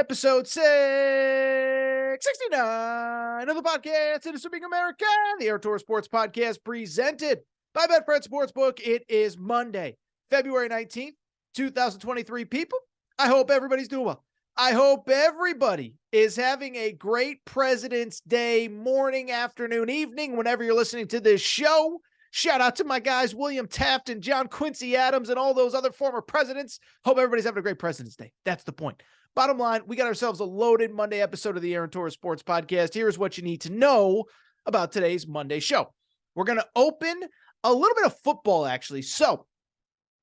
Episode 669 of the podcast, It Is Swimming America, the Air Tour Sports Podcast presented by Betfred Sportsbook. It is Monday, February 19th, 2023. People, I hope everybody's doing well. I hope everybody is having a great President's Day morning, afternoon, evening, whenever you're listening to this show. Shout out to my guys, William Taft and John Quincy Adams and all those other former presidents. Hope everybody's having a great President's Day. That's the point. Bottom line, we got ourselves a loaded Monday episode of the Air Tour Sports Podcast. Here's what you need to know about today's Monday show. We're going to open a little bit of football, actually. So,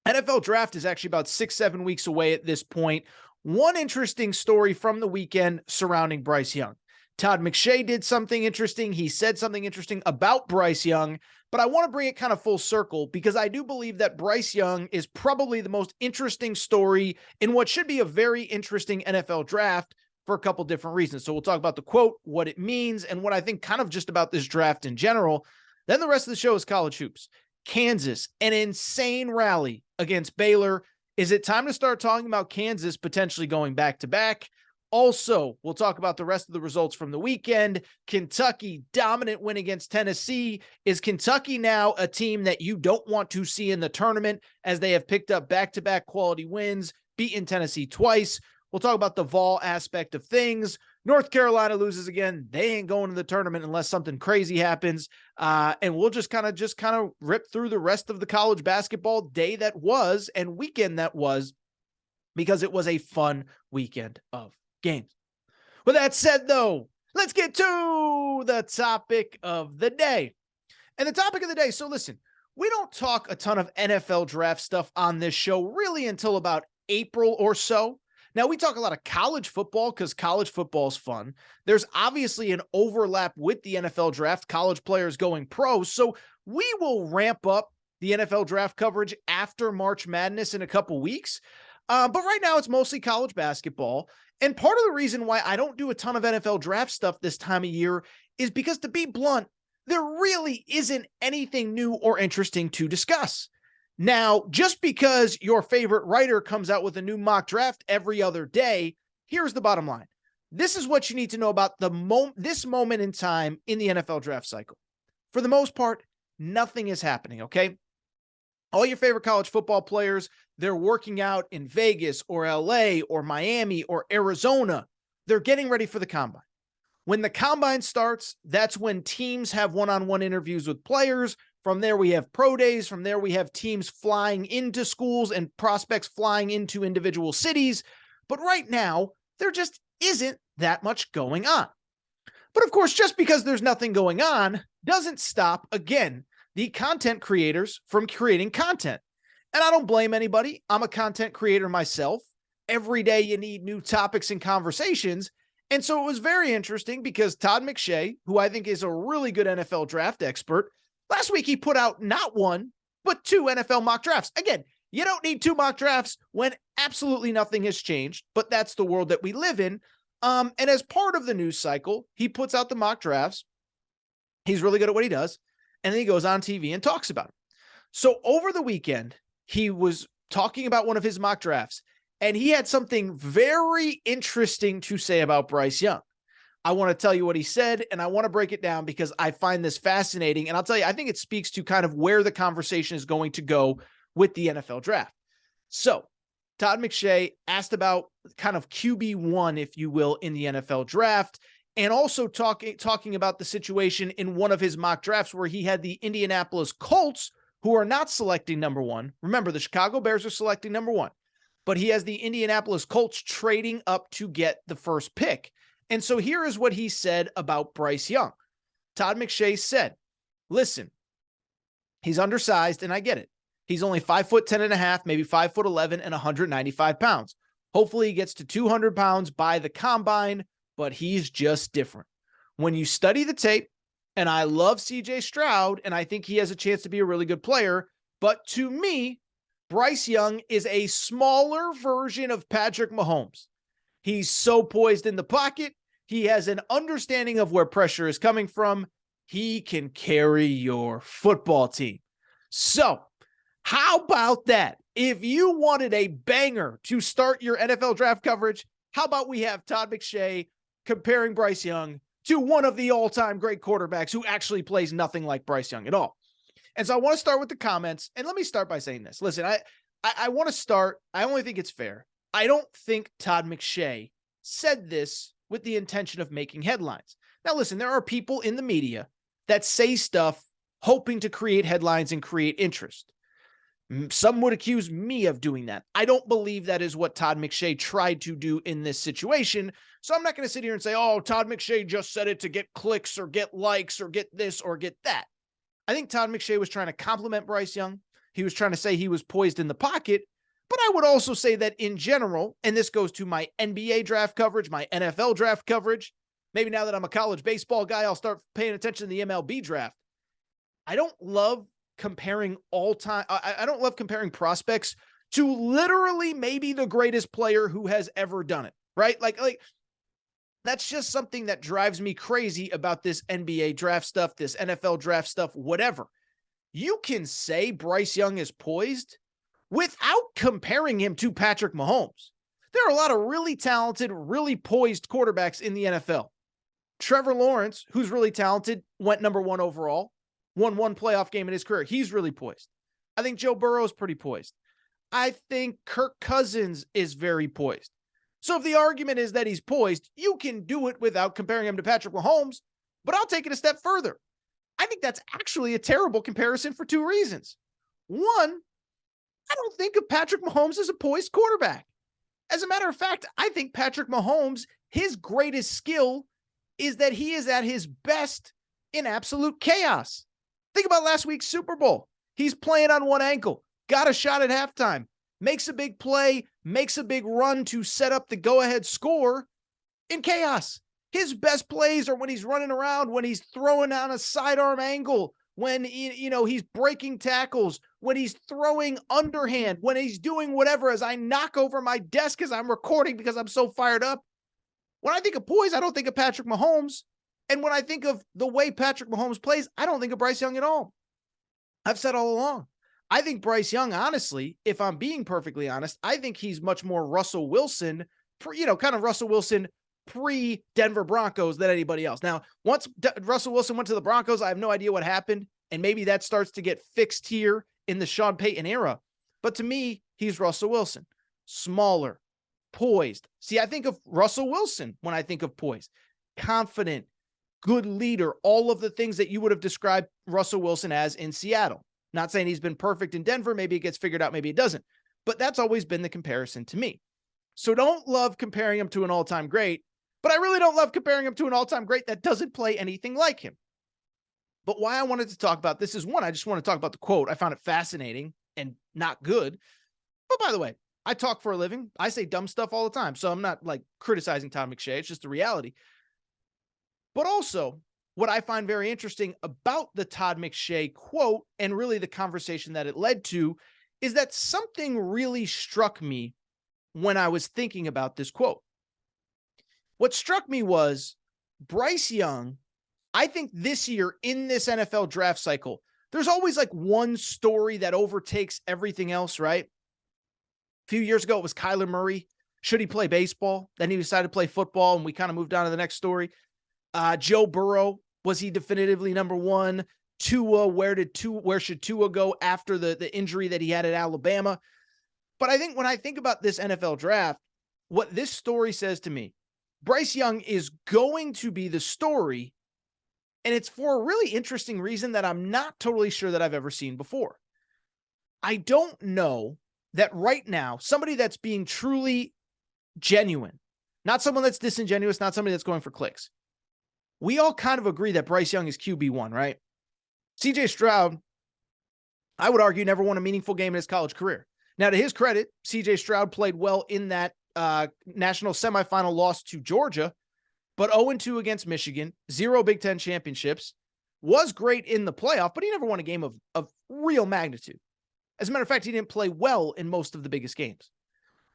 NFL Draft is actually about 6-7 weeks away at this point. One interesting story from the weekend surrounding Bryce Young. Todd McShay did something interesting. He said something interesting about Bryce Young, but I want to bring it kind of full circle because I do believe that Bryce Young is probably the most interesting story in what should be a very interesting NFL draft for a couple different reasons. So we'll talk about the quote, what it means, and what I think kind of just about this draft in general. Then the rest of the show is college hoops. Kansas, an insane rally against Baylor. Is it time to start talking about Kansas potentially going back-to-back? Also, we'll talk about the rest of the results from the weekend. Kentucky, dominant win against Tennessee. Is Kentucky now a team that you don't want to see in the tournament as they have picked up back-to-back quality wins, beaten Tennessee twice? We'll talk about the Vol aspect of things. North Carolina loses again. They ain't going to the tournament unless something crazy happens. And we'll just kind of rip through the rest of the college basketball day that was and weekend that was, because it was a fun weekend of games. With that said, though, let's get to the topic of the day. And the topic of the day, so listen, we don't talk a ton of NFL draft stuff on this show really until about April or so. Now, we talk a lot of college football because college football is fun. There's obviously an overlap with the NFL draft, college players going pro. So we will ramp up the NFL draft coverage after March Madness in a couple weeks. But right now, it's mostly college basketball. And part of the reason why I don't do a ton of NFL draft stuff this time of year is because, to be blunt, there really isn't anything new or interesting to discuss. Now, just because your favorite writer comes out with a new mock draft every other day, here's the bottom line. This is what you need to know about this moment in time in the NFL draft cycle. For the most part, nothing is happening, okay? All your favorite college football players, they're working out in Vegas or LA or Miami or Arizona. They're getting ready for the combine. When the combine starts, that's when teams have one-on-one interviews with players. From there, we have pro days. From there, we have teams flying into schools and prospects flying into individual cities. But right now, there just isn't that much going on. But of course, just because there's nothing going on doesn't stop, again, the content creators from creating content. And I don't blame anybody. I'm a content creator myself. Every day you need new topics and conversations. And so it was very interesting because Todd McShay, who I think is a really good NFL draft expert, last week he put out not one, but 2 NFL mock drafts. Again, you don't need 2 mock drafts when absolutely nothing has changed, but that's the world that we live in. And as part of the news cycle, he puts out the mock drafts. He's really good at what he does. And then he goes on TV and talks about it. So over the weekend, he was talking about one of his mock drafts, and he had something very interesting to say about Bryce Young. I want to tell you what he said, and I want to break it down because I find this fascinating. And I'll tell you, I think it speaks to kind of where the conversation is going to go with the NFL draft. So Todd McShay asked about kind of QB1, if you will, in the NFL draft, and also talking about the situation in one of his mock drafts where he had the Indianapolis Colts, who are not selecting number 1. Remember, the Chicago Bears are selecting number 1, but he has the Indianapolis Colts trading up to get the first pick. And so here is what he said about Bryce Young. Todd McShay said, listen, he's undersized, and I get it. He's only 5'10.5", maybe 5'11", and 195 pounds. Hopefully he gets to 200 pounds by the combine, but he's just different. When you study the tape, and I love CJ Stroud, and I think he has a chance to be a really good player, but to me, Bryce Young is a smaller version of Patrick Mahomes. He's so poised in the pocket. He has an understanding of where pressure is coming from. He can carry your football team. So how about that? If you wanted a banger to start your NFL draft coverage, how about we have Todd McShay comparing Bryce Young to one of the all-time great quarterbacks who actually plays nothing like Bryce Young at all. And so I want to start with the comments, and let me start by saying this. Listen, I want to start, I only think it's fair. I don't think Todd McShay said this with the intention of making headlines. Now, listen, there are people in the media that say stuff hoping to create headlines and create interest. Some would accuse me of doing that. I don't believe that is what Todd McShay tried to do in this situation. So I'm not going to sit here and say, oh, Todd McShay just said it to get clicks or get likes or get this or get that. I think Todd McShay was trying to compliment Bryce Young. He was trying to say he was poised in the pocket. But I would also say that in general, and this goes to my NBA draft coverage, my NFL draft coverage, maybe now that I'm a college baseball guy, I'll start paying attention to the MLB draft. I don't love comparing I don't love comparing prospects to literally maybe the greatest player who has ever done it, right? Like that's just something that drives me crazy about this NBA draft stuff, this NFL draft stuff, whatever. You can say Bryce Young is poised without comparing him to Patrick Mahomes. There are a lot of really talented, really poised quarterbacks in the NFL. Trevor Lawrence, who's really talented, went number 1 overall, won 1 playoff game in his career. He's really poised. I think Joe Burrow is pretty poised. I think Kirk Cousins is very poised. So if the argument is that he's poised, you can do it without comparing him to Patrick Mahomes, but I'll take it a step further. I think that's actually a terrible comparison for 2 reasons. One, I don't think of Patrick Mahomes as a poised quarterback. As a matter of fact, I think Patrick Mahomes, his greatest skill is that he is at his best in absolute chaos. Think about last week's Super Bowl. He's playing on one ankle, got a shot at halftime, makes a big play, makes a big run to set up the go-ahead score in chaos. His best plays are when he's running around, when he's throwing on a sidearm angle, when he's breaking tackles, when he's throwing underhand, when he's doing whatever as I knock over my desk as I'm recording because I'm so fired up. When I think of poise, I don't think of Patrick Mahomes. And when I think of the way Patrick Mahomes plays, I don't think of Bryce Young at all. I've said all along, I think Bryce Young, honestly, if I'm being perfectly honest, I think he's much more Russell Wilson, kind of Russell Wilson pre-Denver Broncos than anybody else. Now, once Russell Wilson went to the Broncos, I have no idea what happened, and maybe that starts to get fixed here in the Sean Payton era. But to me, he's Russell Wilson. Smaller, poised. See, I think of Russell Wilson when I think of poised. Confident, good leader, all of the things that you would have described Russell Wilson as in Seattle. Not saying he's been perfect in Denver. Maybe it gets figured out, maybe it doesn't. But that's always been the comparison to me. So don't love comparing him to an all-time great, but I really don't love comparing him to an all-time great that doesn't play anything like him. But why I wanted to talk about this is, one, I just want to talk about the quote. I found it fascinating and not good. But by the way, I talk for a living. I say dumb stuff all the time. So I'm not like criticizing Todd McShay. It's just the reality. But also, what I find very interesting about the Todd McShay quote and really the conversation that it led to is that something really struck me when I was thinking about this quote. What struck me was Bryce Young. I think this year in this NFL draft cycle, there's always like one story that overtakes everything else, right? A few years ago, it was Kyler Murray. Should he play baseball? Then he decided to play football, and we kind of moved on to the next story. Joe Burrow, was he definitively number 1? Tua, where should Tua go after the injury that he had at Alabama? But I think when I think about this NFL draft, what this story says to me, Bryce Young is going to be the story, and it's for a really interesting reason that I'm not totally sure that I've ever seen before. I don't know that right now, somebody that's being truly genuine, not someone that's disingenuous, not somebody that's going for clicks. We all kind of agree that Bryce Young is QB1, right? CJ Stroud, I would argue, never won a meaningful game in his college career. Now, to his credit, CJ Stroud played well in that national semifinal loss to Georgia, but 0-2 against Michigan, 0 Big Ten championships, was great in the playoff, but he never won a game of real magnitude. As a matter of fact, he didn't play well in most of the biggest games.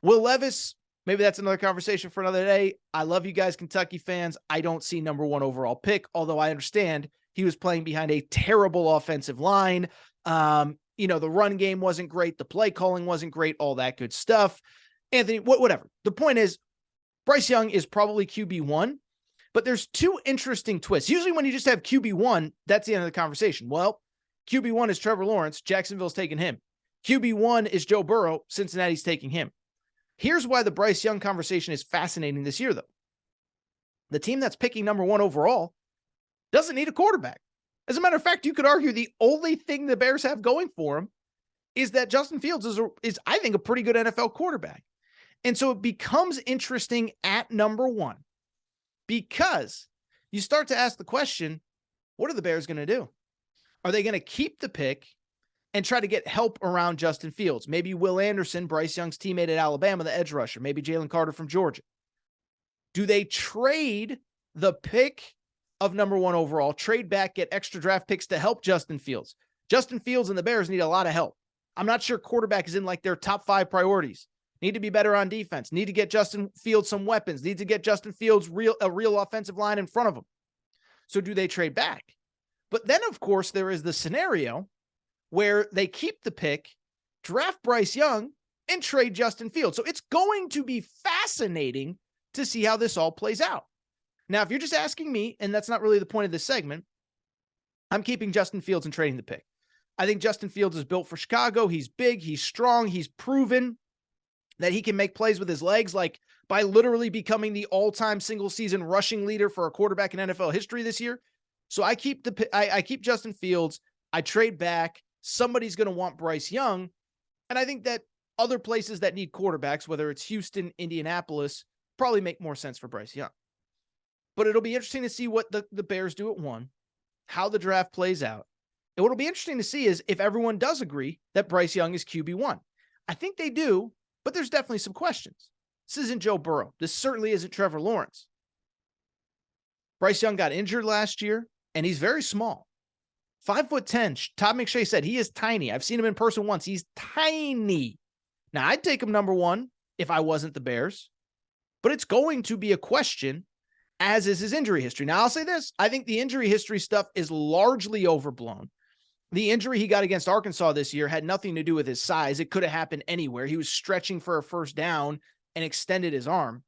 Will Levis, maybe that's another conversation for another day. I love you guys, Kentucky fans. I don't see number 1 overall pick, although I understand he was playing behind a terrible offensive line. The run game wasn't great. The play calling wasn't great, all that good stuff. Anthony, whatever. The point is, Bryce Young is probably QB1, but there's two interesting twists. Usually when you just have QB1, that's the end of the conversation. Well, QB1 is Trevor Lawrence. Jacksonville's taking him. QB1 is Joe Burrow. Cincinnati's taking him. Here's why the Bryce Young conversation is fascinating this year, though. The team that's picking number 1 overall doesn't need a quarterback. As a matter of fact, you could argue the only thing the Bears have going for them is that Justin Fields is I think, a pretty good NFL quarterback. And so it becomes interesting at number 1 because you start to ask the question, what are the Bears going to do? Are they going to keep the pick and try to get help around Justin Fields? Maybe Will Anderson, Bryce Young's teammate at Alabama, the edge rusher. Maybe Jalen Carter from Georgia. Do they trade the pick of number 1 overall, trade back, get extra draft picks to help Justin Fields? Justin Fields and the Bears need a lot of help. I'm not sure quarterback is in like their top 5 priorities. Need to be better on defense. Need to get Justin Fields some weapons. Need to get Justin Fields a real offensive line in front of him. So do they trade back? But then, of course, there is the scenario where they keep the pick, draft Bryce Young, and trade Justin Fields. So it's going to be fascinating to see how this all plays out. Now, if you're just asking me, and that's not really the point of this segment, I'm keeping Justin Fields and trading the pick. I think Justin Fields is built for Chicago. He's big. He's strong. He's proven that he can make plays with his legs, like by literally becoming the all-time single-season rushing leader for a quarterback in NFL history this year. So I keep Justin Fields. I trade back. Somebody's going to want Bryce Young. And I think that other places that need quarterbacks, whether it's Houston, Indianapolis, probably make more sense for Bryce Young. But it'll be interesting to see what the Bears do at 1, how the draft plays out. And what'll be interesting to see is if everyone does agree that Bryce Young is QB1. I think they do, but there's definitely some questions. This isn't Joe Burrow. This certainly isn't Trevor Lawrence. Bryce Young got injured last year, and he's very small. 5'10". Todd McShay said he is tiny. I've seen him in person once. He's tiny. Now, I'd take him number 1 if I wasn't the Bears, but it's going to be a question, as is his injury history. Now, I'll say this. I think the injury history stuff is largely overblown. The injury he got against Arkansas this year had nothing to do with his size. It could have happened anywhere. He was stretching for a first down and extended his arm.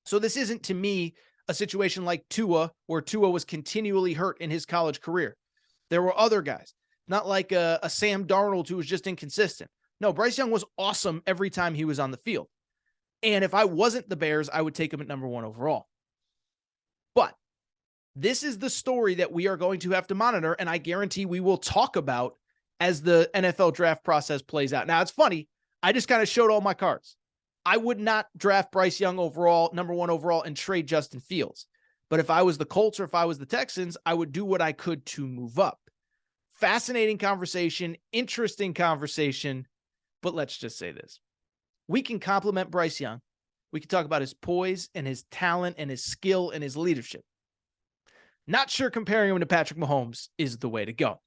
So this isn't, to me, a situation like Tua, where Tua was continually hurt in his college career. There were other guys, not like a Sam Darnold who was just inconsistent. No, Bryce Young was awesome every time he was on the field. And if I wasn't the Bears, I would take him at number 1 overall. But this is the story that we are going to have to monitor, and I guarantee we will talk about as the NFL draft process plays out. Now, it's funny. I just kind of showed all my cards. I would not draft Bryce Young overall, number 1 overall, and trade Justin Fields. But if I was the Colts or if I was the Texans, I would do what I could to move up. Fascinating conversation, interesting conversation, but let's just say this. We can compliment Bryce Young. We can talk about his poise and his talent and his skill and his leadership. Not sure comparing him to Patrick Mahomes is the way to go.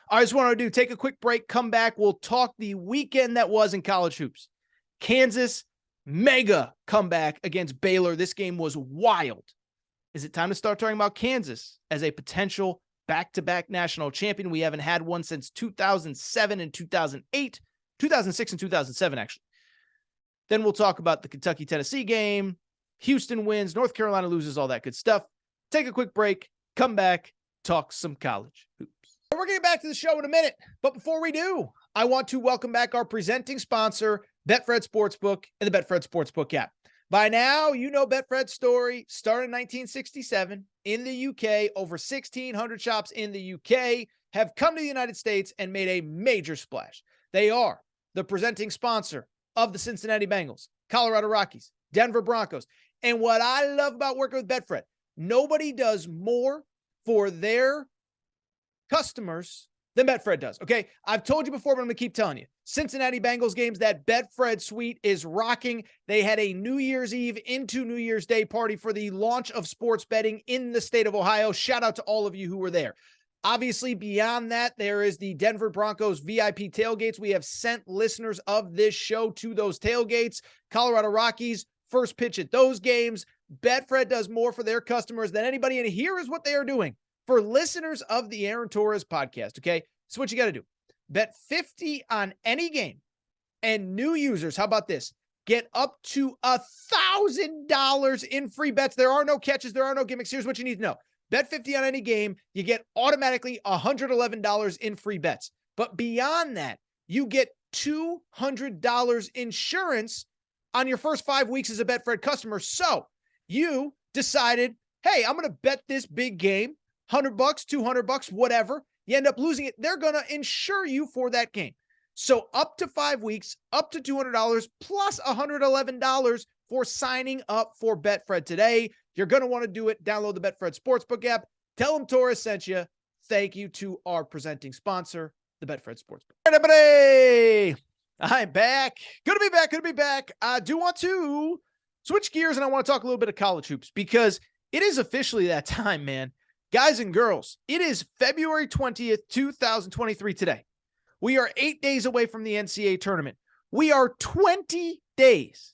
I just want to take a quick break, come back. We'll talk the weekend that was in college hoops. Kansas, mega comeback against Baylor. This game was wild. Is it time to start talking about Kansas as a potential back-to-back national champion? We haven't had one since 2007 and 2008, 2006 and 2007, actually. Then we'll talk about the Kentucky-Tennessee game. Houston wins, North Carolina loses, all that good stuff. Take a quick break. Come back, talk some college hoops. We're getting back to the show in a minute, but before we do, I want to welcome back our presenting sponsor, Betfred Sportsbook and the Betfred Sportsbook app. By now, you know Betfred's story. Started in 1967 in the UK. Over 1,600 shops in the UK have come to the United States and made a major splash. They are the presenting sponsor of the Cincinnati Bengals, Colorado Rockies, Denver Broncos. And what I love about working with Betfred, nobody does more for their customers than Betfred does. Okay, I've told you before, but I'm going to keep telling you. Cincinnati Bengals games, that Betfred suite is rocking. They had a New Year's Eve into New Year's Day party for the launch of sports betting in the state of Ohio. Shout out to all of you who were there. Obviously, beyond that, there is the Denver Broncos VIP tailgates. We have sent listeners of this show to those tailgates. Colorado Rockies, first pitch at those games. Betfred does more for their customers than anybody, and here is what they are doing for listeners of the Aaron Torres podcast, okay? So what you got to do. Bet 50 on any game, and new users, how about this? get up to $1,000 in free bets. There are no catches. There are no gimmicks. Here's what you need to know. Bet 50 on any game. You get automatically $111 in free bets. But beyond that, you get $200 insurance on your first 5 weeks as a Betfred customer. So you decided, hey, I'm going to bet this big game, $100, $200, whatever. You end up losing it. They're going to insure you for that game. So up to 5 weeks, up to $200 plus $111 for signing up for Betfred today. You're going to want to do it. Download the Betfred Sportsbook app. Tell them Torres sent you. Thank you to our presenting sponsor, the Betfred Sportsbook. All right, everybody. I'm back. Good to be back. Good to be back. I do want to switch gears, and I want to talk a little bit of college hoops because it is officially that time, man. Guys and girls, it is February 20th, 2023 today. We are 8 days away from the NCAA tournament. We are 20 days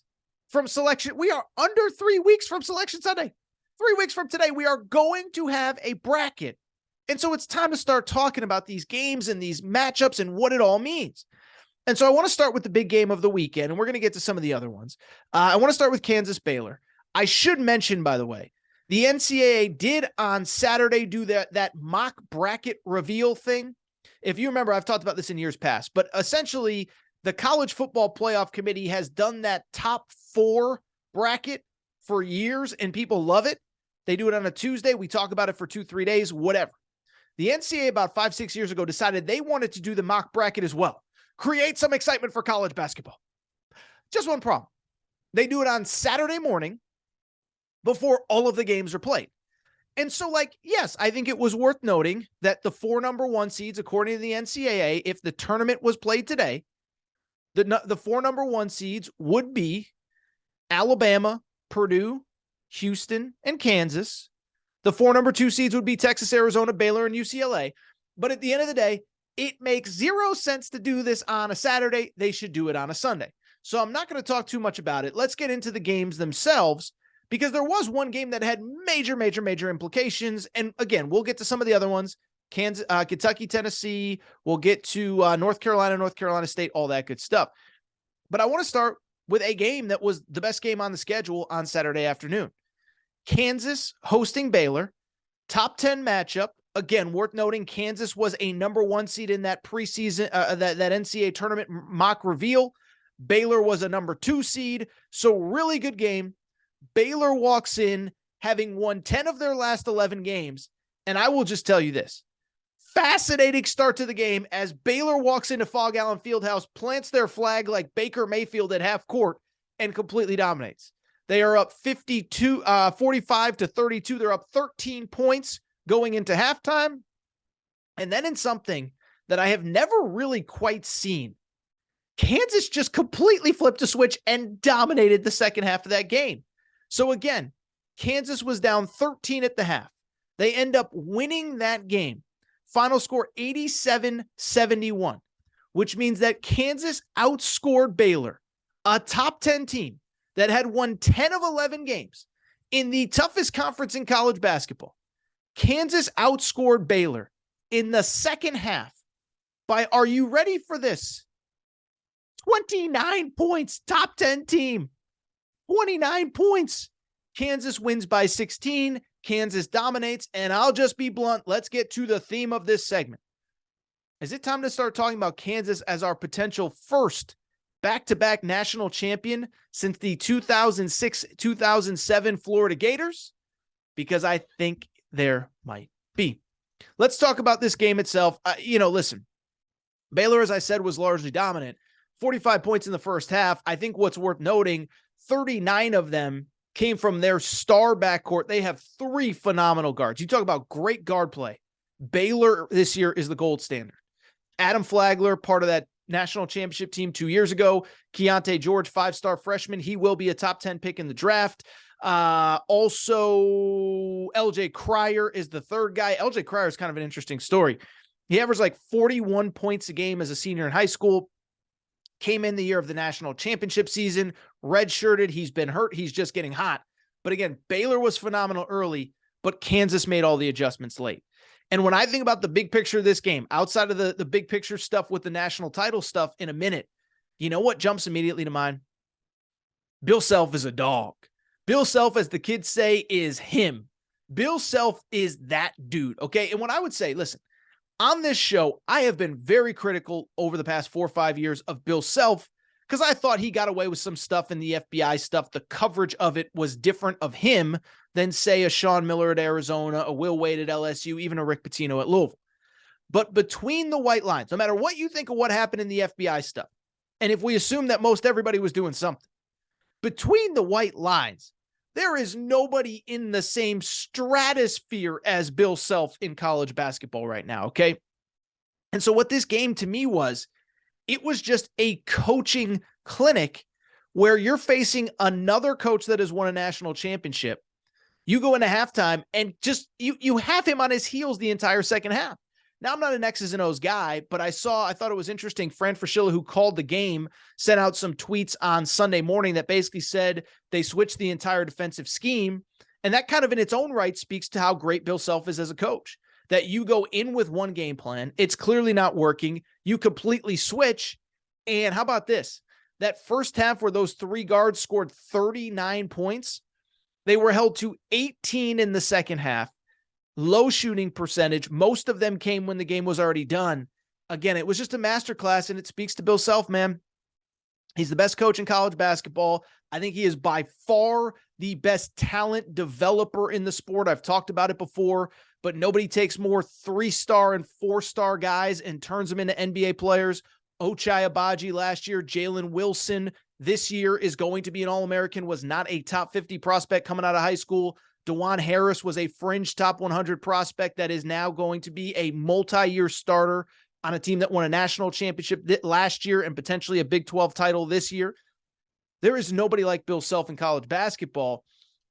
from selection. We are under 3 weeks from Selection Sunday. 3 weeks from today, we are going to have a bracket. And so it's time to start talking about these games and these matchups and what it all means. And so I want to start with the big game of the weekend, and we're going to get to some of the other ones. I want to start with Kansas Baylor. I should mention, by the way, the NCAA did on Saturday do that mock bracket reveal thing. If you remember, I've talked about this in years past, but essentially the College Football Playoff Committee has done that top 4 bracket for years, and people love it. They do it on a Tuesday. We talk about it for 2-3 days, whatever. The NCAA about 5-6 years ago decided they wanted to do the mock bracket as well. Create some excitement for college basketball. Just one problem. They do it on Saturday morning before all of the games are played. And so, yes, I think it was worth noting that the 4 number 1 seeds, according to the NCAA, if the tournament was played today, the 4 number 1 seeds would be Alabama, Purdue, Houston, and Kansas. The 4 number 2 seeds would be Texas, Arizona, Baylor, and UCLA. But at the end of the day, it makes 0 sense to do this on a Saturday. They should do it on a Sunday. So I'm not going to talk too much about it. Let's get into the games themselves, because there was one game that had major implications. And again, we'll get to some of the other ones. Kentucky, Tennessee. We'll get to North Carolina State, all that good stuff. But I want to start with a game that was the best game on the schedule on Saturday afternoon. Kansas hosting Baylor, top 10 matchup. Again, worth noting, Kansas was a number 1 seed in that preseason, that NCAA tournament mock reveal. Baylor was a number 2 seed. So really good game. Baylor walks in having won 10 of their last 11 games. And I will just tell you this. Fascinating start to the game as Baylor walks into Fog Allen Fieldhouse, plants their flag like Baker Mayfield at half court, and completely dominates. They are up 45-32. They're up 13 points going into halftime. And then in something that I have never really quite seen, Kansas just completely flipped a switch and dominated the second half of that game. So again, Kansas was down 13 at the half. They end up winning that game. Final score 87-71, which means that Kansas outscored Baylor, a top 10 team that had won 10 of 11 games in the toughest conference in college basketball. Kansas outscored Baylor in the second half by, are you ready for this? 29 points, top 10 team, 29 points. Kansas wins by 16. Kansas dominates. And I'll just be blunt. Let's get to the theme of this segment. Is it time to start talking about Kansas as our potential first back-to-back national champion since the 2006-2007 Florida Gators? Because I think there might be. Let's talk about this game itself. Listen, Baylor, as I said, was largely dominant. 45 points in the first half. I think what's worth noting, 39 of them came from their star backcourt. They have 3 phenomenal guards. You talk about great guard play. Baylor this year is the gold standard. Adam Flagler, part of that national championship team 2 years ago. Keontae George, 5-star freshman. He will be a top 10 pick in the draft. Also, LJ Cryer is the third guy. LJ Cryer is kind of an interesting story. He averaged like 41 points a game as a senior in high school. Came in the year of the national championship season, redshirted. He's been hurt. He's just getting hot. But again, Baylor was phenomenal early, but Kansas made all the adjustments late. And when I think about the big picture of this game, outside of the big picture stuff with the national title stuff in a minute, you know what jumps immediately to mind? Bill Self is a dog. Bill Self, as the kids say, is him. Bill Self is that dude, okay? And what I would say, listen, on this show, I have been very critical over the past 4 or 5 years of Bill Self because I thought he got away with some stuff in the FBI stuff. The coverage of it was different of him than, say, a Sean Miller at Arizona, a Will Wade at LSU, even a Rick Pitino at Louisville. But between the white lines, no matter what you think of what happened in the FBI stuff, and if we assume that most everybody was doing something, between the white lines, there is nobody in the same stratosphere as Bill Self in college basketball right now, okay? And so what this game to me was, it was just a coaching clinic where you're facing another coach that has won a national championship. You go into halftime and just you have him on his heels the entire second half. Now, I'm not an X's and O's guy, but I thought it was interesting. Fran Fraschilla, who called the game, sent out some tweets on Sunday morning that basically said they switched the entire defensive scheme. And that kind of in its own right speaks to how great Bill Self is as a coach, that you go in with one game plan. It's clearly not working. You completely switch. And how about this? That first half where those three guards scored 39 points, they were held to 18 in the second half. Low shooting percentage. Most of them came when the game was already done. Again, it was just a masterclass, and it speaks to Bill Self, man. He's the best coach in college basketball. I think he is by far the best talent developer in the sport. I've talked about it before, but nobody takes more 3-star and 4-star guys and turns them into NBA players. Ochai Agbaji last year, Jalen Wilson this year is going to be an All-American, was not a top 50 prospect coming out of high school. DeJuan Harris was a fringe top 100 prospect that is now going to be a multi-year starter on a team that won a national championship last year and potentially a Big 12 title this year. There is nobody like Bill Self in college basketball.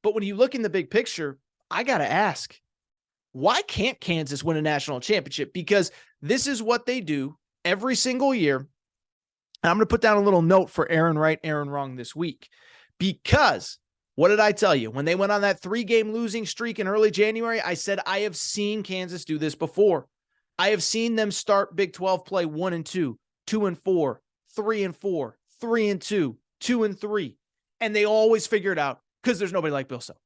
But when you look in the big picture, I got to ask, why can't Kansas win a national championship? Because this is what they do every single year. And I'm going to put down a little note for Aaron Right, Aaron Wrong this week. Because what did I tell you? When they went on that 3-game losing streak in early January, I said, I have seen Kansas do this before. I have seen them start Big 12 play 1-2, 2-4, 3-4, 3-2, 2-3. And they always figure it out because there's nobody like Bill Self.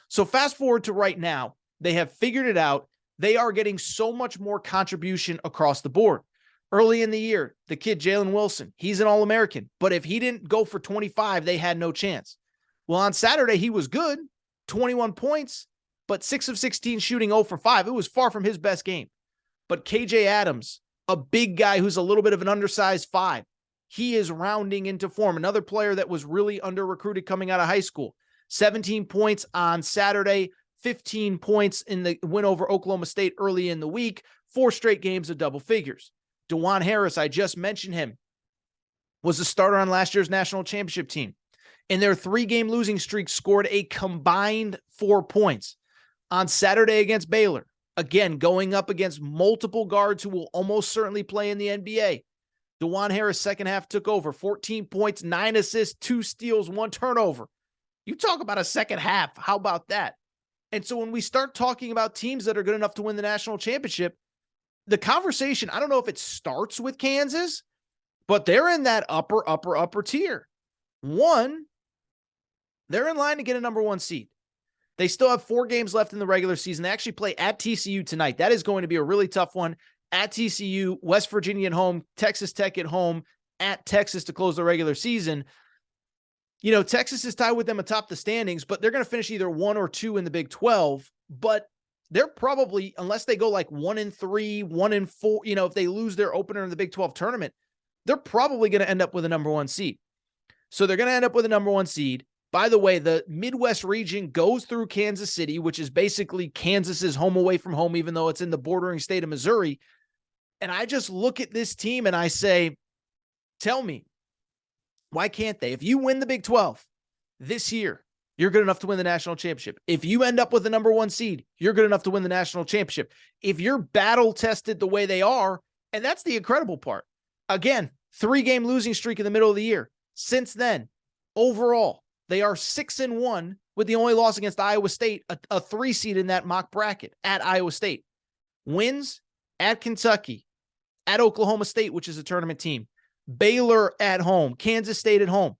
So fast forward to right now, they have figured it out. They are getting so much more contribution across the board. Early in the year, the kid Jalen Wilson, he's an All-American. But if he didn't go for 25, they had no chance. Well, on Saturday, he was good, 21 points, but 6 of 16 shooting 0 for 5. It was far from his best game. But KJ Adams, a big guy who's a little bit of an undersized 5, he is rounding into form. Another player that was really under-recruited coming out of high school. 17 points on Saturday, 15 points in the win over Oklahoma State early in the week, 4 straight games of double figures. DeJuan Harris, I just mentioned him, was a starter on last year's national championship team. In their 3-game losing streak, scored a combined 4 points. On Saturday against Baylor, again, going up against multiple guards who will almost certainly play in the NBA. DeJuan Harris, second half, took over. 14 points, 9 assists, 2 steals, 1 turnover. You talk about a second half. How about that? And so when we start talking about teams that are good enough to win the national championship, the conversation, I don't know if it starts with Kansas, but they're in that upper tier. One, they're in line to get a number 1 seed. They still have 4 games left in the regular season. They actually play at TCU tonight. That is going to be a really tough one. At TCU, West Virginia at home, Texas Tech at home, at Texas to close the regular season. You know, Texas is tied with them atop the standings, but they're going to finish either 1 or 2 in the Big 12. But they're probably, unless they go like 1-3, 1-4, you know, if they lose their opener in the Big 12 tournament, they're probably going to end up with a number 1 seed. So they're going to end up with a number 1 seed. By the way, the Midwest region goes through Kansas City, which is basically Kansas's home away from home, even though it's in the bordering state of Missouri. And I just look at this team and I say, tell me, why can't they? If you win the Big 12 this year, you're good enough to win the national championship. If you end up with the number 1 seed, you're good enough to win the national championship. If you're battle tested the way they are, and that's the incredible part. Again, 3-game losing streak in the middle of the year. Since then, overall, they are 6-1 with the only loss against Iowa State, a 3 seed in that mock bracket at Iowa State. Wins at Kentucky, at Oklahoma State, which is a tournament team, Baylor at home, Kansas State at home.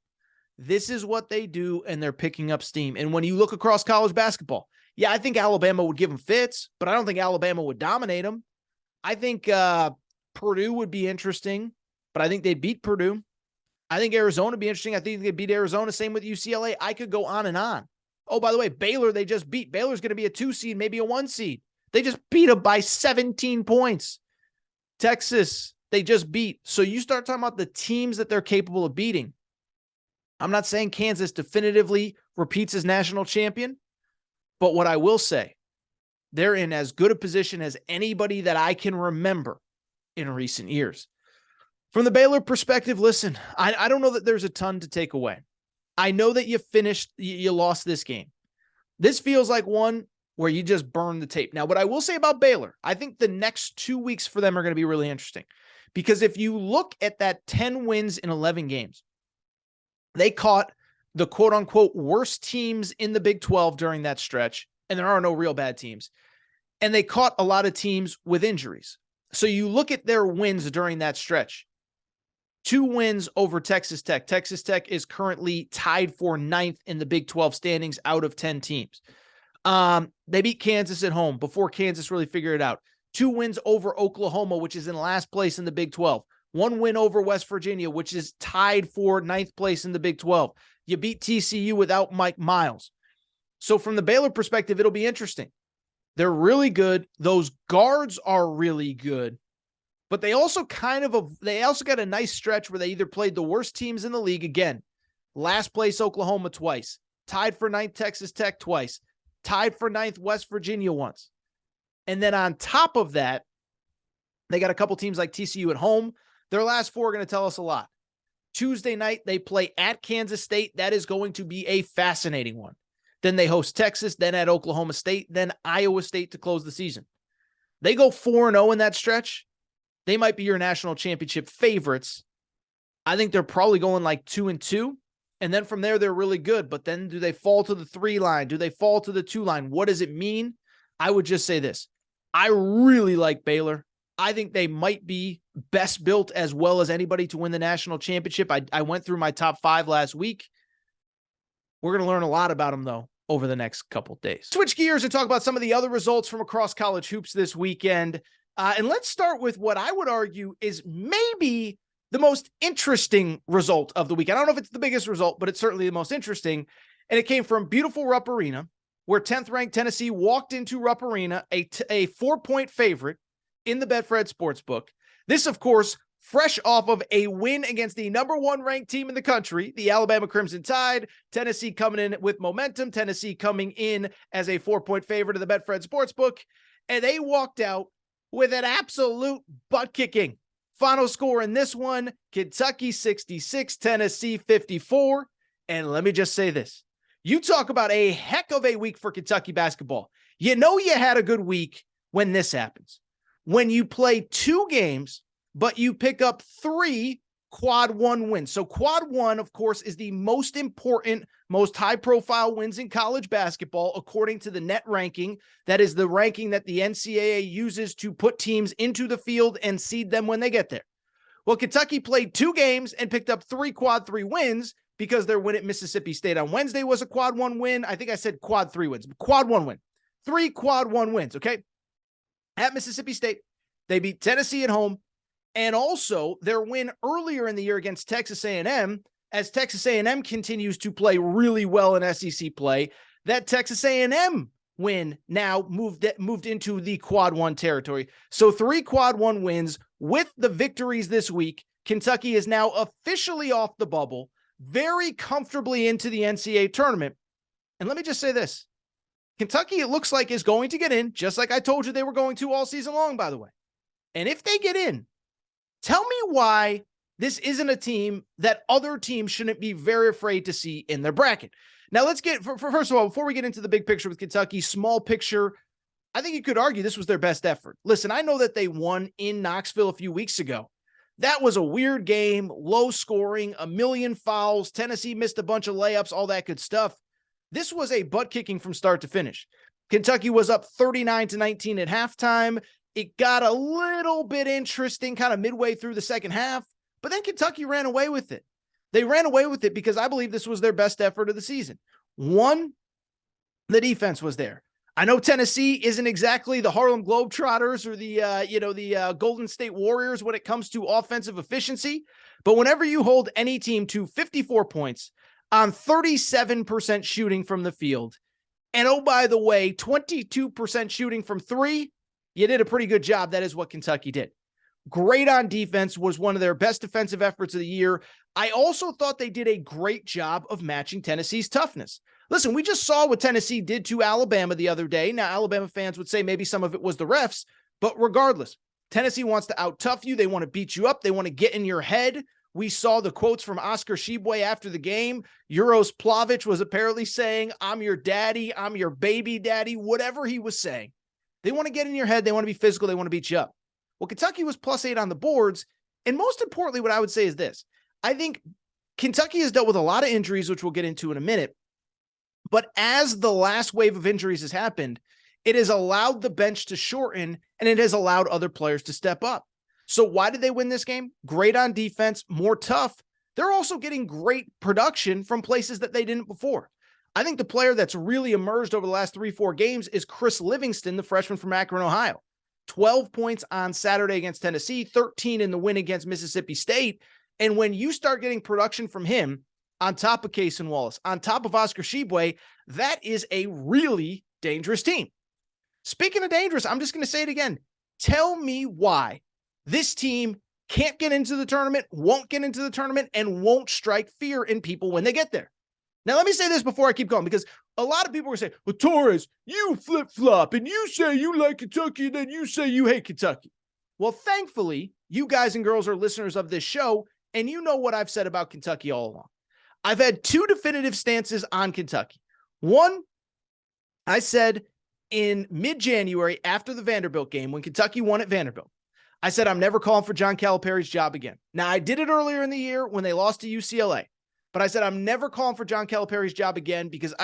This is what they do, and they're picking up steam. And when you look across college basketball, yeah, I think Alabama would give them fits, but I don't think Alabama would dominate them. I think Purdue would be interesting, but I think they'd beat Purdue. I think Arizona would be interesting. I think they beat Arizona. Same with UCLA. I could go on and on. Oh, by the way, Baylor, they just beat. Baylor's going to be a 2 seed, maybe a 1 seed. They just beat them by 17 points. Texas, they just beat. So you start talking about the teams that they're capable of beating. I'm not saying Kansas definitively repeats as national champion, but what I will say, they're in as good a position as anybody that I can remember in recent years. From the Baylor perspective, listen, I don't know that there's a ton to take away. I know that you lost this game. This feels like one where you just burned the tape. Now, what I will say about Baylor, I think the next 2 weeks for them are going to be really interesting, because if you look at that 10 wins in 11 games, they caught the quote unquote worst teams in the Big 12 during that stretch. And there are no real bad teams. And they caught a lot of teams with injuries. So you look at their wins during that stretch. 2 wins over Texas Tech. Texas Tech is currently tied for 9th in the Big 12 standings out of 10 teams. They beat Kansas at home before Kansas really figured it out. 2 wins over Oklahoma, which is in last place in the Big 12. 1 win over West Virginia, which is tied for 9th place in the Big 12. You beat TCU without Mike Miles. So from the Baylor perspective, it'll be interesting. They're really good. Those guards are really good. But they also got a nice stretch where they either played the worst teams in the league again, last place Oklahoma twice, tied for 9th Texas Tech twice, tied for 9th West Virginia once. And then on top of that, they got a couple teams like TCU at home. Their last 4 are going to tell us a lot. Tuesday night, they play at Kansas State. That is going to be a fascinating one. Then they host Texas, then at Oklahoma State, then Iowa State to close the season. They go 4-0 in that stretch. They might be your national championship favorites. I think they're probably going like 2-2. And then from there, they're really good. But then do they fall to the 3 line? Do they fall to the 2 line? What does it mean? I would just say this. I really like Baylor. I think they might be best built as well as anybody to win the national championship. I went through my top 5 last week. We're going to learn a lot about them, though, over the next couple of days. Switch gears and talk about some of the other results from across college hoops this weekend. And let's start with what I would argue is maybe the most interesting result of the weekend. I don't know if it's the biggest result, but it's certainly the most interesting. And it came from beautiful Rupp Arena, where 10th ranked Tennessee walked into Rupp Arena, a 4-point favorite in the Betfred Sportsbook. This, of course, fresh off of a win against the number 1 ranked team in the country, the Alabama Crimson Tide. Tennessee coming in with momentum. Tennessee coming in as a 4-point favorite of the Betfred Sportsbook. And they walked out with an absolute butt kicking. Final score in this one, Kentucky 66, Tennessee 54. And let me just say this. You talk about a heck of a week for Kentucky basketball. You know you had a good week when this happens. When you play 2 games, but you pick up 3 quad 1 wins. So quad 1, of course, is the most important, most high-profile wins in college basketball, according to the net ranking. That is the ranking that the NCAA uses to put teams into the field and seed them when they get there. Well, Kentucky played 2 games and picked up 3 quad 3 wins because their win at Mississippi State on Wednesday was a quad 1 win. I think I said quad 3 wins. Quad 1 win. 3 quad 1 wins, okay? At Mississippi State, they beat Tennessee at home. And also their win earlier in the year against Texas A&M, as Texas A&M continues to play really well in SEC play, that Texas A&M win now moved into the quad 1 territory. So 3 quad 1 wins with the victories this week. Kentucky is now officially off the bubble, very comfortably into the NCAA tournament. And let me just say this. Kentucky, it looks like, is going to get in, just like I told you they were going to all season long, by the way. And if they get in, tell me why this isn't a team that other teams shouldn't be very afraid to see in their bracket. Now, let's get, first of all, before we get into the big picture with Kentucky, small picture, I think you could argue this was their best effort. Listen, I know that they won in Knoxville a few weeks ago. That was a weird game, low scoring, a million fouls. Tennessee missed a bunch of layups, all that good stuff. This was a butt kicking from start to finish. Kentucky was up 39-19 at halftime. It got a little bit interesting kind of midway through the second half, but then Kentucky ran away with it. They ran away with it because I believe this was their best effort of the season. One, the defense was there. I know Tennessee isn't exactly the Harlem Globetrotters or the Golden State Warriors when it comes to offensive efficiency, but whenever you hold any team to 54 points on 37% shooting from the field, and oh, by the way, 22% shooting from three, you did a pretty good job. That is what Kentucky did. Great on defense, was one of their best defensive efforts of the year. I also thought they did a great job of matching Tennessee's toughness. Listen, we just saw what Tennessee did to Alabama the other day. Now, Alabama fans would say maybe some of it was the refs, but regardless, Tennessee wants to out-tough you. They want to beat you up. They want to get in your head. We saw the quotes from Oscar Tshiebwe after the game. Uros Plavich was apparently saying, "I'm your daddy, I'm your baby daddy," whatever he was saying. They want to get in your head. They want to be physical. They want to beat you up. Well, Kentucky was +8 on the boards. And most importantly, what I would say is this. I think Kentucky has dealt with a lot of injuries, which we'll get into in a minute. But as the last wave of injuries has happened, it has allowed the bench to shorten, and it has allowed other players to step up. So why did they win this game? Great on defense, more tough. They're also getting great production from places that they didn't before. I think the player that's really emerged over the last 3-4 games is Chris Livingston, the freshman from Akron, Ohio. 12 points on Saturday against Tennessee, 13 in the win against Mississippi State. And when you start getting production from him, on top of Cason Wallace, on top of Oscar Tshiebwe, that is a really dangerous team. Speaking of dangerous, I'm just going to say it again. Tell me why this team can't get into the tournament, won't get into the tournament, and won't strike fear in people when they get there. Now, let me say this before I keep going, because a lot of people are saying, "Well, Torres, you flip-flop, and you say you like Kentucky, and then you say you hate Kentucky." Well, thankfully, you guys and girls are listeners of this show, and you know what I've said about Kentucky all along. I've had two definitive stances on Kentucky. One, I said in mid-January after the Vanderbilt game, when Kentucky won at Vanderbilt, I said, I'm never calling for John Calipari's job again. Now, I did it earlier in the year when they lost to UCLA, but I said, I'm never calling for John Calipari's job again because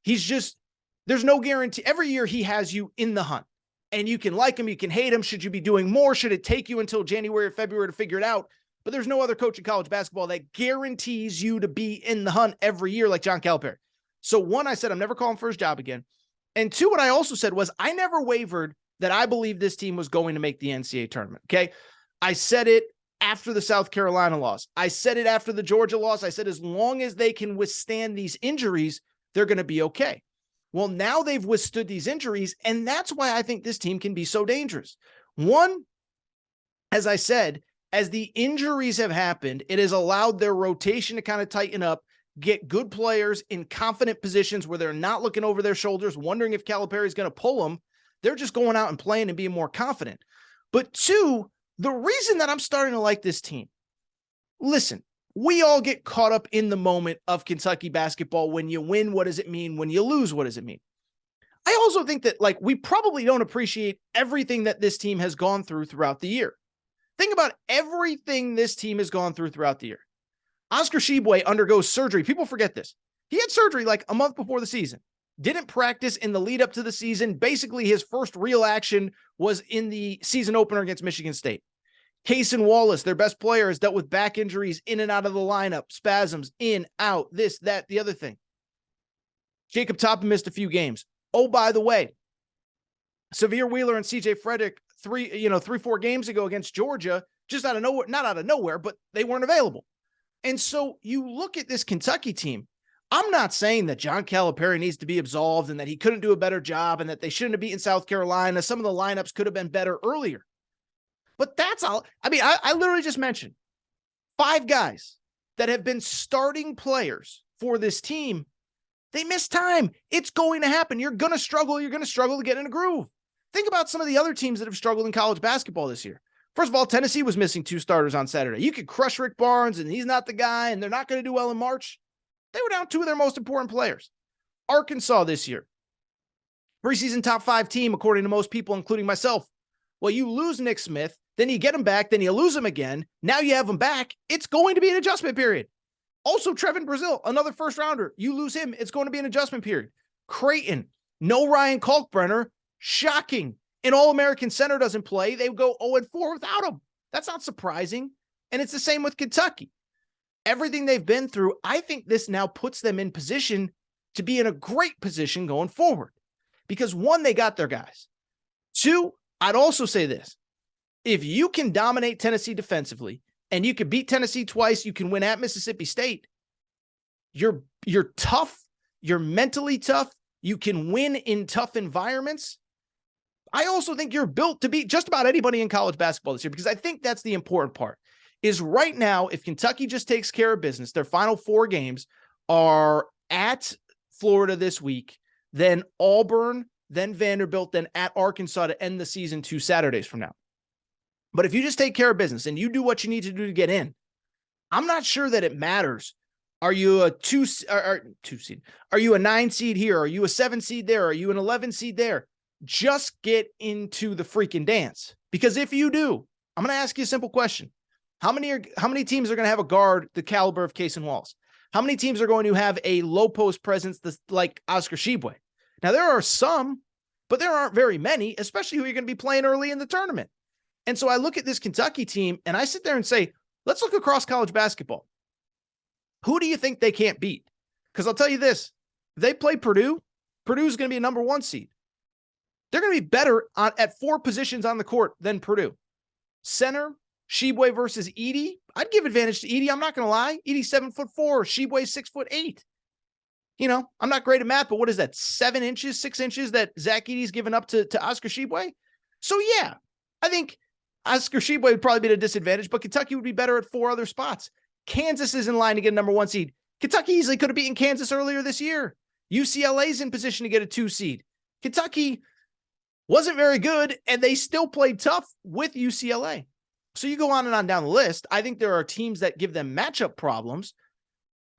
there's no guarantee. Every year he has you in the hunt, and you can like him, you can hate him. Should you be doing more? Should it take you until January or February to figure it out? But there's no other coach in college basketball that guarantees you to be in the hunt every year like John Calipari. So one, I said, I'm never calling for his job again. And two, what I also said was I never wavered that I believed this team was going to make the NCAA tournament. Okay. I said it after the South Carolina loss. I said it after the Georgia loss. I said, as long as they can withstand these injuries, they're going to be okay. Well, now they've withstood these injuries. And that's why I think this team can be so dangerous. One, as I said, as the injuries have happened, it has allowed their rotation to kind of tighten up, get good players in confident positions where they're not looking over their shoulders, wondering if Calipari is going to pull them. They're just going out and playing and being more confident. But two, the reason that I'm starting to like this team, listen, we all get caught up in the moment of Kentucky basketball. When you win, what does it mean? When you lose, what does it mean? I also think that we probably don't appreciate everything that this team has gone through throughout the year. Think about everything this team has gone through throughout the year. Oscar Tshiebwe undergoes surgery. People forget this. He had surgery like a month before the season. Didn't practice in the lead up to the season. Basically, his first real action was in the season opener against Michigan State. Cason Wallace, their best player, has dealt with back injuries in and out of the lineup, spasms, in, out, this, that, the other thing. Jacob Toppin missed a few games. Oh, by the way, Severe Wheeler and CJ Frederick 3-4 games ago against Georgia, just out of nowhere, not out of nowhere, but they weren't available. And so you look at this Kentucky team. I'm not saying that John Calipari needs to be absolved and that he couldn't do a better job and that they shouldn't have beaten South Carolina. Some of the lineups could have been better earlier. But that's all. I mean, I literally just mentioned 5 guys that have been starting players for this team. They missed time. It's going to happen. You're going to struggle. You're going to struggle to get in a groove. Think about some of the other teams that have struggled in college basketball this year. First of all, Tennessee was missing 2 starters on Saturday. You could crush Rick Barnes, and he's not the guy, and they're not going to do well in March. They were down 2 of their most important players. Arkansas this year, preseason top 5 team, according to most people, including myself. Well, you lose Nick Smith, then you get him back, then you lose him again. Now you have him back. It's going to be an adjustment period. Also, Trevin Brazil, another first rounder. You lose him, it's going to be an adjustment period. Creighton, no Ryan Kalkbrenner. Shocking. An All-American center doesn't play. They go 0-4 without him. That's not surprising. And it's the same with Kentucky. everything they've been through, I think this now puts them in position to be in a great position going forward. Because one, they got their guys. Two, I'd also say this. If you can dominate Tennessee defensively and you can beat Tennessee twice, you can win at Mississippi State. You're tough. You're mentally tough. You can win in tough environments. I also think you're built to beat just about anybody in college basketball this year, because I think that's the important part. Is right now, if Kentucky just takes care of business, their final 4 games are at Florida this week, then Auburn, then Vanderbilt, then at Arkansas to end the season 2 Saturdays from now. But if you just take care of business and you do what you need to do to get in, I'm not sure that it matters. Are you a 2 seed? Are you a 9 seed here? Are you a 7 seed there? Are you an 11 seed there? Just get into the freaking dance. Because if you do, I'm going to ask you a simple question. How many teams are going to have a guard the caliber of Cason Wallace? How many teams are going to have a low post presence like Oscar Tshiebwe? Now, there are some, but there aren't very many, especially who you're going to be playing early in the tournament. And so I look at this Kentucky team and I sit there and say, let's look across college basketball. Who do you think they can't beat? Because I'll tell you this, if they play Purdue, Purdue's going to be a number 1 seed. They're going to be better at 4 positions on the court than Purdue. Center, Tshiebwe versus Edey. I'd give advantage to Edey. I'm not going to lie. Edey's 7'4", Tshiebwe's 6'8". You know, I'm not great at math, but what is that? 7 inches, 6 inches that Zach Edey's given up to Oscar Tshiebwe? So yeah, I think Oscar Tshiebwe would probably be at a disadvantage, but Kentucky would be better at 4 other spots. Kansas is in line to get a number 1 seed. Kentucky easily could have beaten Kansas earlier this year. UCLA's in position to get a 2 seed. Kentucky wasn't very good, and they still played tough with UCLA. So you go on and on down the list. I think there are teams that give them matchup problems.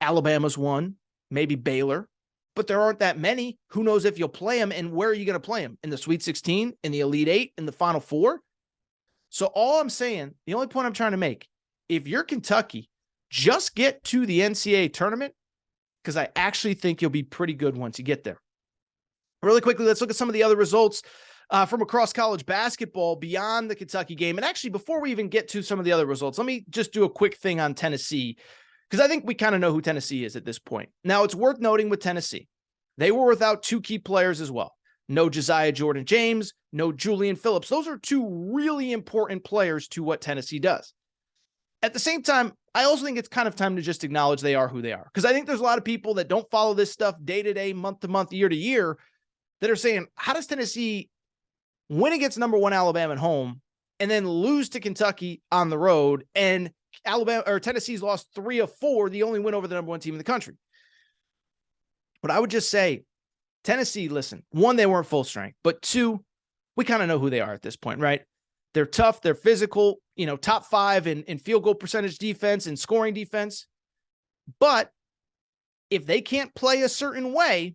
Alabama's one, maybe Baylor, but there aren't that many. Who knows if you'll play them, and where are you going to play them? In the Sweet 16, in the Elite 8, in the Final 4? So all I'm saying, the only point I'm trying to make, if you're Kentucky, just get to the NCAA tournament, because I actually think you'll be pretty good once you get there. Really quickly, let's look at some of the other results from across college basketball beyond the Kentucky game. And actually, before we even get to some of the other results, let me just do a quick thing on Tennessee, because I think we kind of know who Tennessee is at this point. Now, it's worth noting with Tennessee, they were without 2 key players as well. No Josiah Jordan-James, no Julian Phillips. Those are 2 really important players to what Tennessee does. At the same time, I also think it's kind of time to just acknowledge they are who they are, because I think there's a lot of people that don't follow this stuff day to day, month to month, year to year, that are saying, how does Tennessee win against number 1 Alabama at home and then lose to Kentucky on the road? And Tennessee's lost 3 of 4, the only win over the number 1 team in the country. But I would just say, Tennessee, listen, 1, they weren't full strength, but 2, we kind of know who they are at this point, right? They're tough, they're physical, top 5 in field goal percentage defense and scoring defense. But if they can't play a certain way,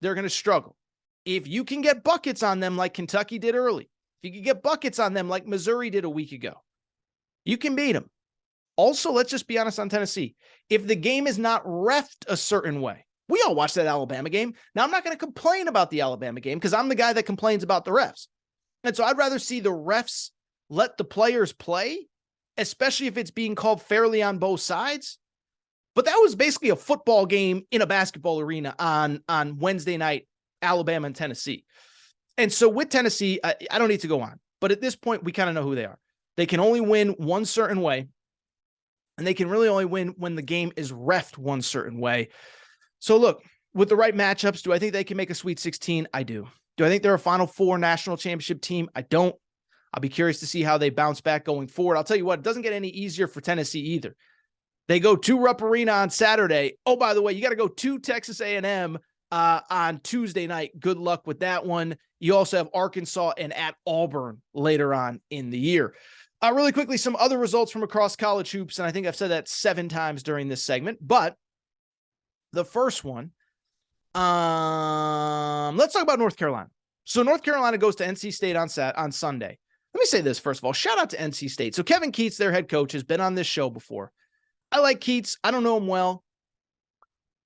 they're going to struggle. If you can get buckets on them like Kentucky did early, if you can get buckets on them like Missouri did a week ago, you can beat them. Also, let's just be honest on Tennessee. If the game is not reffed a certain way, we all watched that Alabama game. Now, I'm not going to complain about the Alabama game because I'm the guy that complains about the refs. And so I'd rather see the refs let the players play, especially if it's being called fairly on both sides. But that was basically a football game in a basketball arena on Wednesday night, Alabama and Tennessee. And so with Tennessee, I don't need to go on. But at this point, we kind of know who they are. They can only win one certain way. And they can really only win when the game is reffed one certain way. So look, with the right matchups, do I think they can make a Sweet 16? I do. Do I think they're a Final 4 national championship team? I don't. I'll be curious to see how they bounce back going forward. I'll tell you what, it doesn't get any easier for Tennessee either. They go to Rupp Arena on Saturday. Oh, by the way, you got to go to Texas A&M on Tuesday night. Good luck with that one. You also have Arkansas and at Auburn later on in the year. Really quickly, some other results from across college hoops, and I think I've said that 7 times during this segment, but the first one, let's talk about North Carolina. So North Carolina goes to NC State on Sunday. Let me say this, first of all, shout out to NC State. So Kevin Keatts, their head coach, has been on this show before. I like Keatts. I don't know him well,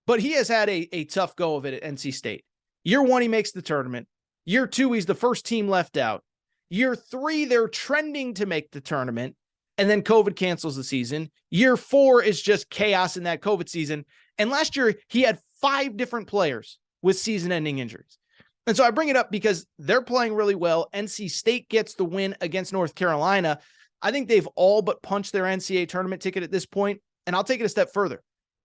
but he has had a tough go of it at NC State. Year 1, he makes the tournament. Year 2, he's the first team left out. Year 3, they're trending to make the tournament. and then COVID cancels the season. Year 4 is just chaos in that COVID season. And last year, he had 5 different players with season-ending injuries. And so I bring it up because they're playing really well. NC State gets the win against North Carolina. I think they've all but punched their NCAA tournament ticket at this point. And I'll take it a step further.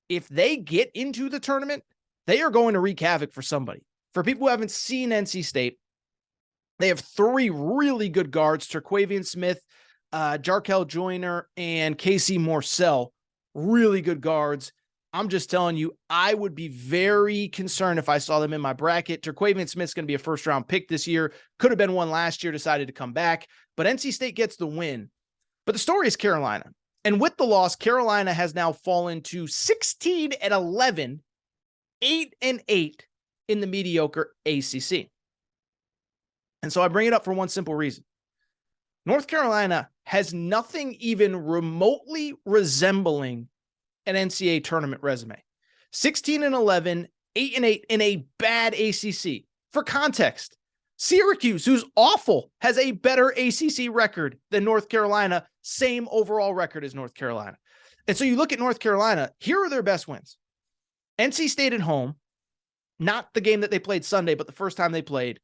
If they get into the tournament, they are going to wreak havoc for somebody. For people who haven't seen NC State, they have 3 really good guards, Terquavian Smith, Jarkel Joyner, and Casey Morsell. Really good guards. I'm just telling you, I would be very concerned if I saw them in my bracket. Terquavian Smith's going to be a first-round pick this year. Could have been one last year, decided to come back. But NC State gets the win. But the story is Carolina. And with the loss, Carolina has now fallen to 16-11, 8-8 in the mediocre ACC. And so I bring it up for one simple reason. North Carolina has nothing even remotely resembling an NCAA tournament resume. 16-11, 8-8 in a bad ACC. For context, Syracuse, who's awful, has a better ACC record than North Carolina, same overall record as North Carolina. And so you look at North Carolina, here are their best wins. NC State at home, not the game that they played Sunday, but the first time they played.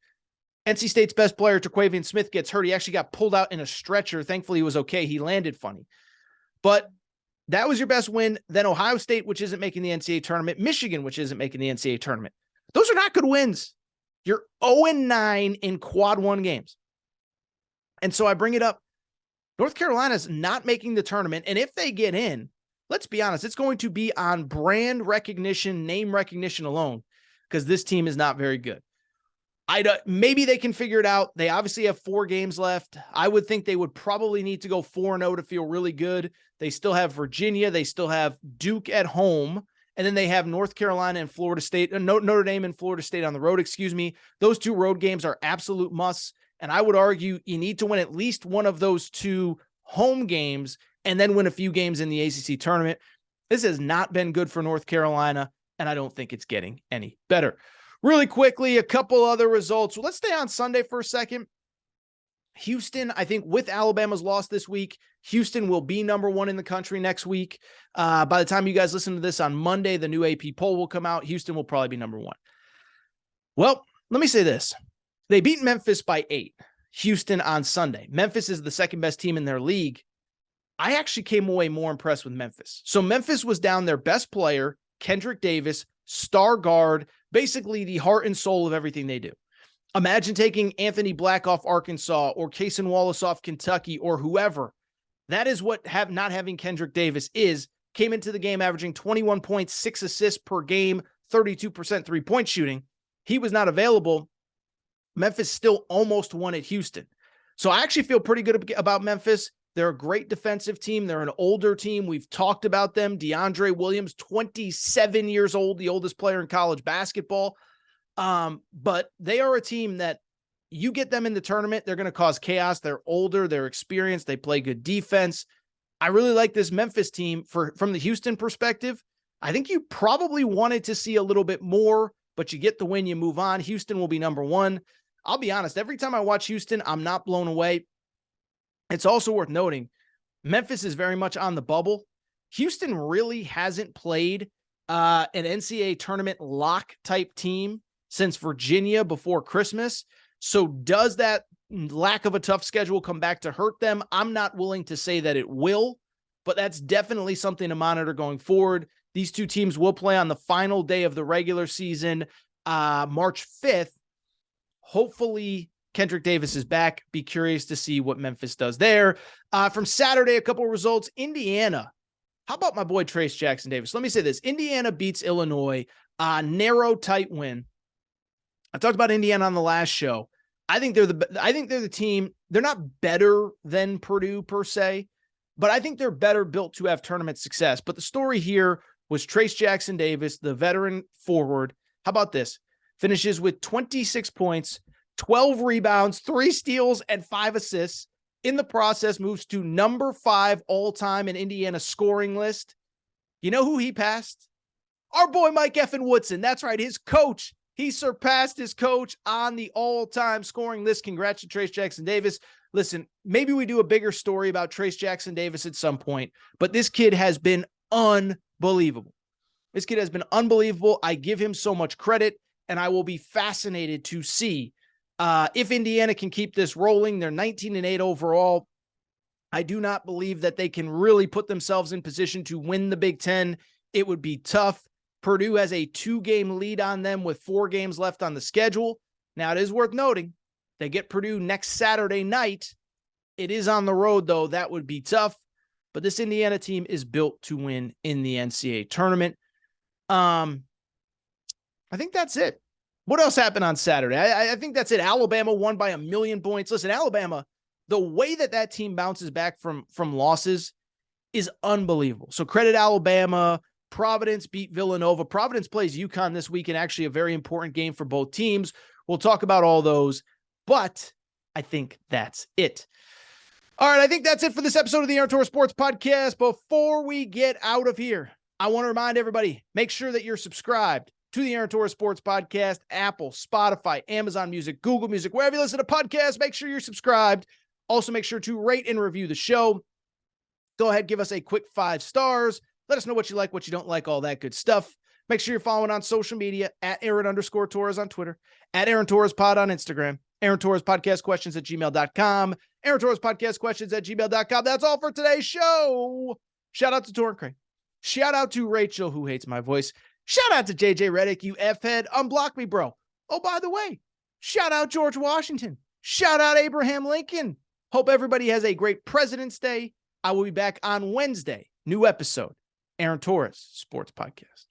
NC State's best player, Terquavian Smith, gets hurt. He actually got pulled out in a stretcher. Thankfully, he was okay. He landed funny. But that was your best win. Then Ohio State, which isn't making the NCAA tournament. Michigan, which isn't making the NCAA tournament. Those are not good wins. You're 0-9 in quad 1 games. And so I bring it up. North Carolina's not making the tournament. And if they get in, let's be honest, it's going to be on brand recognition, name recognition alone, because this team is not very good. Maybe they can figure it out. They obviously have 4 games left. I would think they would probably need to go 4-0 to feel really good. They still have Virginia. They still have Duke at home. And then they have North Carolina and Florida State, Notre Dame and Florida State on the road, Those 2 road games are absolute musts. And I would argue you need to win at least one of those 2 home games and then win a few games in the ACC tournament. This has not been good for North Carolina, and I don't think it's getting any better. Really quickly, a couple other results. Let's stay on Sunday for a second. Houston, I think with Alabama's loss this week, Houston will be number 1 in the country next week. By the time you guys listen to this on Monday, the new AP poll will come out. Houston will probably be number 1. Well, let me say this. They beat Memphis by 8, Houston on Sunday. Memphis is the second best team in their league. I actually came away more impressed with Memphis. So Memphis was down their best player, Kendrick Davis, star guard, basically the heart and soul of everything they do. Imagine taking Anthony Black off Arkansas or Cason Wallace off Kentucky or whoever. That is what not having Kendrick Davis is. Came into the game averaging 21 points, 6 assists per game, 32% three-point shooting. He was not available. Memphis still almost won at Houston. So I actually feel pretty good about Memphis. They're a great defensive team. They're an older team. We've talked about them. DeAndre Williams, 27 years old, the oldest player in college basketball. But they are a team that you get them in the tournament, they're going to cause chaos. They're older, they're experienced, they play good defense. I really like this Memphis team from the Houston perspective. I think you probably wanted to see a little bit more, but you get the win, you move on. Houston will be number 1. I'll be honest, every time I watch Houston, I'm not blown away. It's also worth noting, Memphis is very much on the bubble. Houston really hasn't played an NCAA tournament lock type team since Virginia before Christmas. So does that lack of a tough schedule come back to hurt them? I'm not willing to say that it will, but that's definitely something to monitor going forward. These 2 teams will play on the final day of the regular season, March 5th. Hopefully Kendrick Davis is back. Be curious to see what Memphis does there. From Saturday, a couple of results. Indiana. How about my boy Trace Jackson Davis? Let me say this. Indiana beats Illinois. Narrow, tight win. I talked about Indiana on the last show. I think they're the team. They're not better than Purdue per se, but I think they're better built to have tournament success. But the story here was Trace Jackson Davis, the veteran forward. How about this? Finishes with 26 points, 12 rebounds, 3 steals, and 5 assists. In the process, moves to number 5 all-time in Indiana scoring list. You know who he passed? Our boy Mike Effin Woodson. That's right, his coach. He surpassed his coach on the all-time scoring list. Congrats to Trace Jackson Davis. Listen, maybe we do a bigger story about Trace Jackson Davis at some point, but this kid has been unbelievable. This kid has been unbelievable. I give him so much credit, and I will be fascinated to see if Indiana can keep this rolling. They're 19-8 overall. I do not believe that they can really put themselves in position to win the Big Ten. It would be tough. Purdue has a 2-game lead on them with 4 games left on the schedule. Now, it is worth noting, they get Purdue next Saturday night. It is on the road, though. That would be tough. But this Indiana team is built to win in the NCAA tournament. I think that's it. What else happened on Saturday? I think that's it. Alabama won by 1,000,000 points. Listen, Alabama, the way that team bounces back from losses is unbelievable. So credit Alabama. Providence beat Villanova. Providence plays UConn this week, and actually a very important game for both teams. We'll talk about all those, but I think that's it. All right, I think that's it for this episode of the Aaron Torres Sports Podcast. Before we get out of here, I want to remind everybody, make sure that you're subscribed to the Aaron Torres Sports Podcast, Apple, Spotify, Amazon Music, Google Music, wherever you listen to podcasts, make sure you're subscribed. Also, make sure to rate and review the show. Go ahead, give us a quick 5 stars. Let us know what you like, what you don't like, all that good stuff. Make sure you're following on social media at Aaron_Torres on Twitter, at Aaron Torres Pod on Instagram, Aaron Torres Podcast Questions at gmail.com, Aaron Torres Podcast Questions at gmail.com. That's all for today's show. Shout out to Torrin Crane. Shout out to Rachel, who hates my voice. Shout out to JJ Redick, you F-head. Unblock me, bro. Oh, by the way, shout out George Washington. Shout out Abraham Lincoln. Hope everybody has a great President's Day. I will be back on Wednesday. New episode. Aaron Torres Sports Podcast.